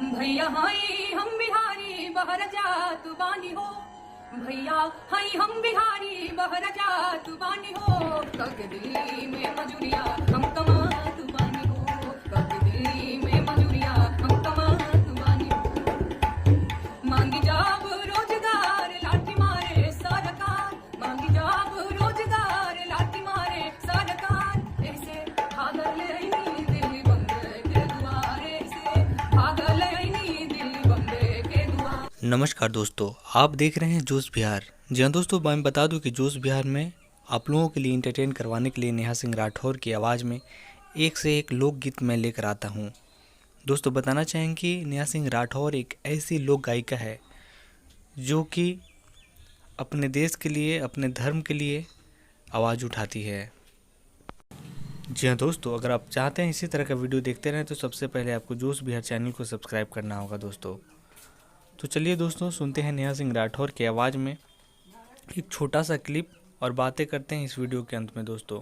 भैया हाई हम बिहारी बहर जात बानी हो, भैया हाई हम बिहारी बहर जात बानी हो। कक दिल्ली में मजूरिया हम कमात बानी हो, कक दिल्ली में मजूरिया हम कमात बानी हो। मांगी जाब रोजगार लाठी मारे सरकार, मांगी जाब रोजगार लाठी मारे सरकार। ऐसे भागल आईनी दिल्ली बम्बे के दुआरे से, भागल आईनी दिल्ली बम्बे के दुआरे। नमस्कार दोस्तों, आप देख रहे हैं जोश बिहार। जी हाँ दोस्तों, मैं बता दूं कि जोश बिहार में आप लोगों के लिए इंटरटेन करवाने के लिए नेहा सिंह राठौर की आवाज़ में एक से एक लोकगीत मैं लेकर आता हूं। दोस्तों बताना चाहेंगे कि नेहा सिंह राठौर एक ऐसी लोक गायिका है जो कि अपने देश के लिए, अपने धर्म के लिए आवाज़ उठाती है। जी हाँ दोस्तों, अगर आप चाहते हैं इसी तरह का वीडियो देखते रहें तो सबसे पहले आपको जोश बिहार चैनल को सब्सक्राइब करना होगा दोस्तों। तो चलिए दोस्तों, सुनते हैं नेहा सिंह राठौर की आवाज़ में एक छोटा सा क्लिप और बातें करते हैं इस वीडियो के अंत में दोस्तों।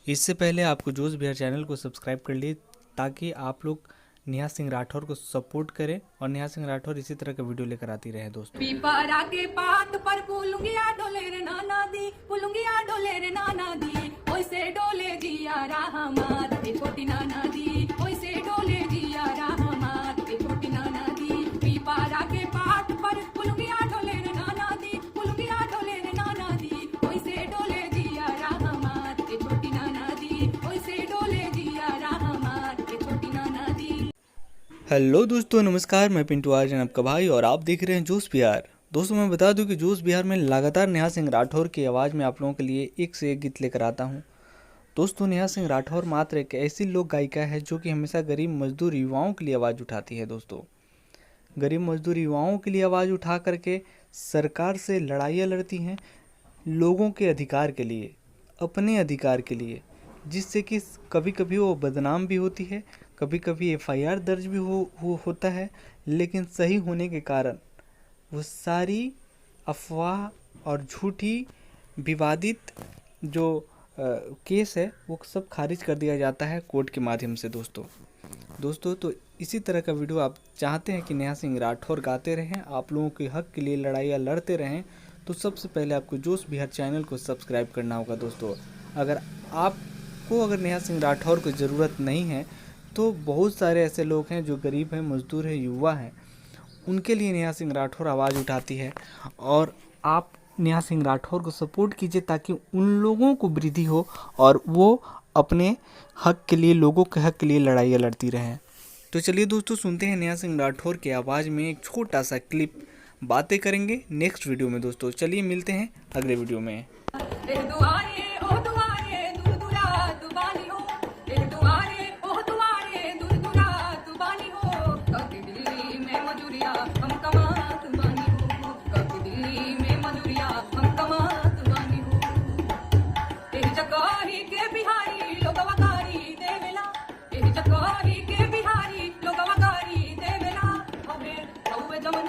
इससे पहले आपको जोश बिहार चैनल को सब्सक्राइब कर लिए ताकि आप लोग नेहा सिंह राठौर को सपोर्ट करें और नेहा सिंह राठौर इसी तरह का वीडियो लेकर आती रहे दोस्तों। पीपरा के पात पर पुलुंगिया डोले रे नाना दी, पुलुंगिया डोले रे नाना दी, ओइसे डोले जिया रहमान ए छोटी नाना दी, ओइसे डोले जिया रहमान ए छोटी नाना दी। पीपरा के पात पर पुलुंगिया डोले रे नाना दी, पुलुंगिया डोले रे नाना दी, ओइसे डोले जिया रहमान ए छोटी नाना दी, ओइसे डोले जिया रहमान ए छोटी नाना दी। हेलो दोस्तों, नमस्कार। मैं पिंटू आर्यन आपका भाई और आप देख रहे हैं जोश बिहार। दोस्तों मैं बता दूं कि जोश बिहार में लगातार नेहा सिंह राठौर की आवाज़ में आप लोगों के लिए एक से एक गीत लेकर आता हूं। दोस्तों नेहा सिंह राठौर मात्र एक ऐसी लोक गायिका है जो कि हमेशा गरीब मजदूर युवाओं के लिए आवाज़ उठाती है। दोस्तों गरीब मजदूर युवाओं के लिए आवाज़ उठा करके सरकार से लड़ाइयाँ लड़ती हैं, लोगों के अधिकार के लिए, अपने अधिकार के लिए, जिससे कि कभी कभी वो बदनाम भी होती है, कभी कभी FIR दर्ज भी होता है, लेकिन सही होने के कारण वो सारी अफवाह और झूठी विवादित जो केस है वो सब खारिज कर दिया जाता है कोर्ट के माध्यम से। दोस्तों तो इसी तरह का वीडियो आप चाहते हैं कि नेहा सिंह राठौर गाते रहें, आप लोगों के हक के लिए लड़ाइयाँ लड़ते रहें, तो सबसे पहले आपको जोश बिहार चैनल को सब्सक्राइब करना होगा। दोस्तों अगर नेहा सिंह राठौर को ज़रूरत नहीं है तो बहुत सारे ऐसे लोग हैं जो गरीब हैं, मजदूर हैं, युवा हैं, उनके लिए नेहा सिंह राठौर आवाज़ उठाती है और आप नेहा सिंह राठौर को सपोर्ट कीजिए ताकि उन लोगों को वृद्धि हो और वो अपने हक के लिए, लोगों के हक के लिए लड़ाइयाँ लड़ती रहें। तो चलिए दोस्तों, सुनते हैं नेहा सिंह राठौर की आवाज़ में एक छोटा सा क्लिप। बातें करेंगे नेक्स्ट वीडियो में दोस्तों। चलिए मिलते हैं अगले वीडियो में।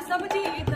सब्जी